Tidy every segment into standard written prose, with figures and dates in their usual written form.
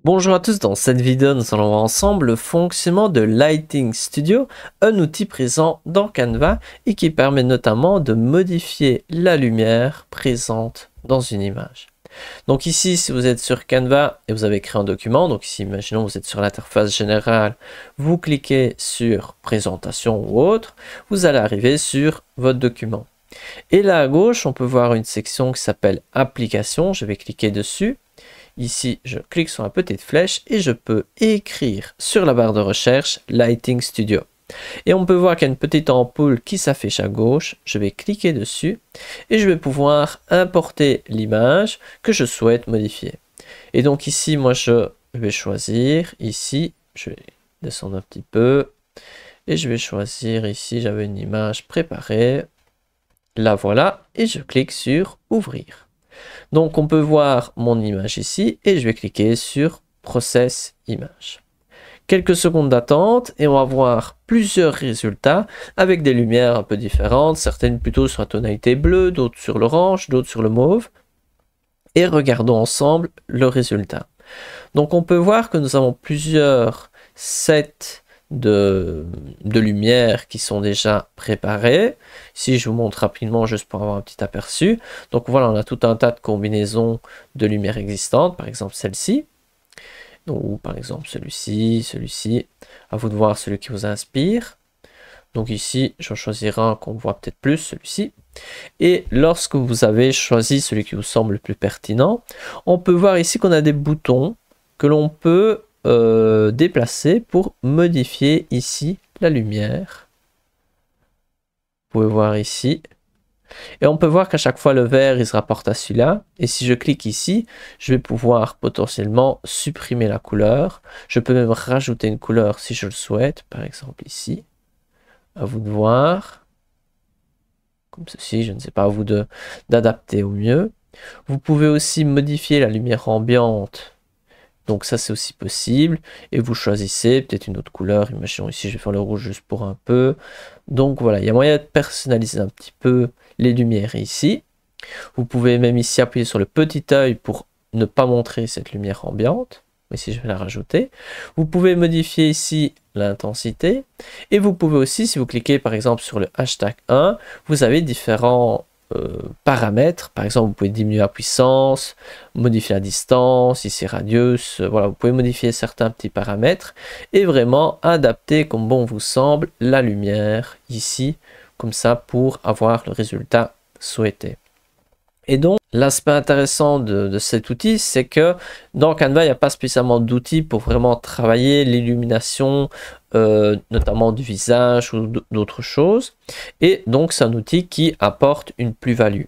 Bonjour à tous, dans cette vidéo nous allons voir ensemble le fonctionnement de Lighting Studio, un outil présent dans Canva et qui permet notamment de modifier la lumière présente dans une image. Donc ici, si vous êtes sur Canva et vous avez créé un document, donc ici imaginons vous êtes sur l'interface générale, vous cliquez sur présentation ou autre, vous allez arriver sur votre document. Et là à gauche, on peut voir une section qui s'appelle applications, je vais cliquer dessus. Ici, je clique sur la petite flèche et je peux écrire sur la barre de recherche Lighting Studio. Et on peut voir qu'il y a une petite ampoule qui s'affiche à gauche. Je vais cliquer dessus et je vais pouvoir importer l'image que je souhaite modifier. Et donc ici, moi, je vais choisir ici, je vais descendre un petit peu et je vais choisir ici, j'avais une image préparée. La voilà et je clique sur ouvrir. Donc on peut voir mon image ici et je vais cliquer sur Process Image. Quelques secondes d'attente et on va voir plusieurs résultats avec des lumières un peu différentes, certaines plutôt sur la tonalité bleue, d'autres sur l'orange, d'autres sur le mauve. Et regardons ensemble le résultat. Donc on peut voir que nous avons plusieurs sets de lumière qui sont déjà préparées. Ici, je vous montre rapidement juste pour avoir un petit aperçu. Donc voilà, on a tout un tas de combinaisons de lumière existantes, par exemple celle-ci. Ou par exemple celui-ci, celui-ci. À vous de voir celui qui vous inspire. Donc ici, j'en choisirai un qu'on voit peut-être plus, celui-ci. Et lorsque vous avez choisi celui qui vous semble le plus pertinent, on peut voir ici qu'on a des boutons que l'on peut déplacer pour modifier ici la lumière. Vous pouvez voir ici. Et on peut voir qu'à chaque fois le vert il se rapporte à celui-là. Et si je clique ici, je vais pouvoir potentiellement supprimer la couleur. Je peux même rajouter une couleur si je le souhaite. Par exemple ici. À vous de voir. Comme ceci, je ne sais pas, à vous d'adapter au mieux. Vous pouvez aussi modifier la lumière ambiante. Donc ça c'est aussi possible et vous choisissez peut-être une autre couleur. Imaginons ici je vais faire le rouge juste pour un peu. Donc voilà, il y a moyen de personnaliser un petit peu les lumières ici. Vous pouvez même ici appuyer sur le petit œil pour ne pas montrer cette lumière ambiante. Mais ici je vais la rajouter. Vous pouvez modifier ici l'intensité et vous pouvez aussi, si vous cliquez par exemple sur le hashtag 1, vous avez différents paramètres. Par exemple, vous pouvez diminuer la puissance, modifier la distance, ici radius, voilà, vous pouvez modifier certains petits paramètres et vraiment adapter comme bon vous semble la lumière ici, comme ça pour avoir le résultat souhaité. Et donc, l'aspect intéressant de cet outil, c'est que dans Canva, il n'y a pas spécialement d'outils pour vraiment travailler l'illumination, notamment du visage ou d'autres choses. Et donc, c'est un outil qui apporte une plus-value.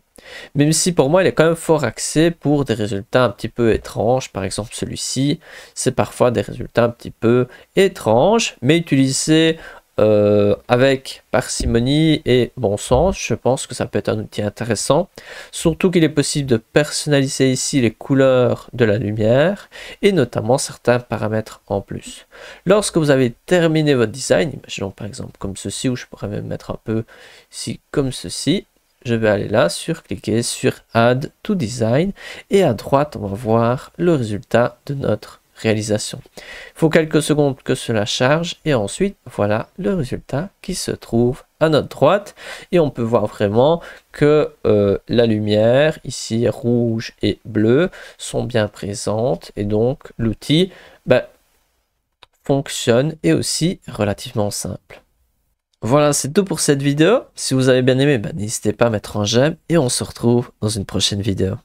Même si pour moi, il est quand même fort axé pour des résultats un petit peu étranges. Par exemple, celui-ci, c'est parfois des résultats un petit peu étranges, mais utilisés avec parcimonie et bon sens, je pense que ça peut être un outil intéressant. Surtout qu'il est possible de personnaliser ici les couleurs de la lumière et notamment certains paramètres en plus. Lorsque vous avez terminé votre design, imaginons par exemple comme ceci, ou je pourrais même mettre un peu ici comme ceci, je vais aller là, cliquer sur Add to Design et à droite, on va voir le résultat de notre réalisation. Il faut quelques secondes que cela charge et ensuite voilà le résultat qui se trouve à notre droite et on peut voir vraiment que la lumière ici rouge et bleu sont bien présentes et donc l'outil fonctionne et aussi relativement simple. Voilà, c'est tout pour cette vidéo. Si vous avez bien aimé, n'hésitez pas à mettre un j'aime et on se retrouve dans une prochaine vidéo.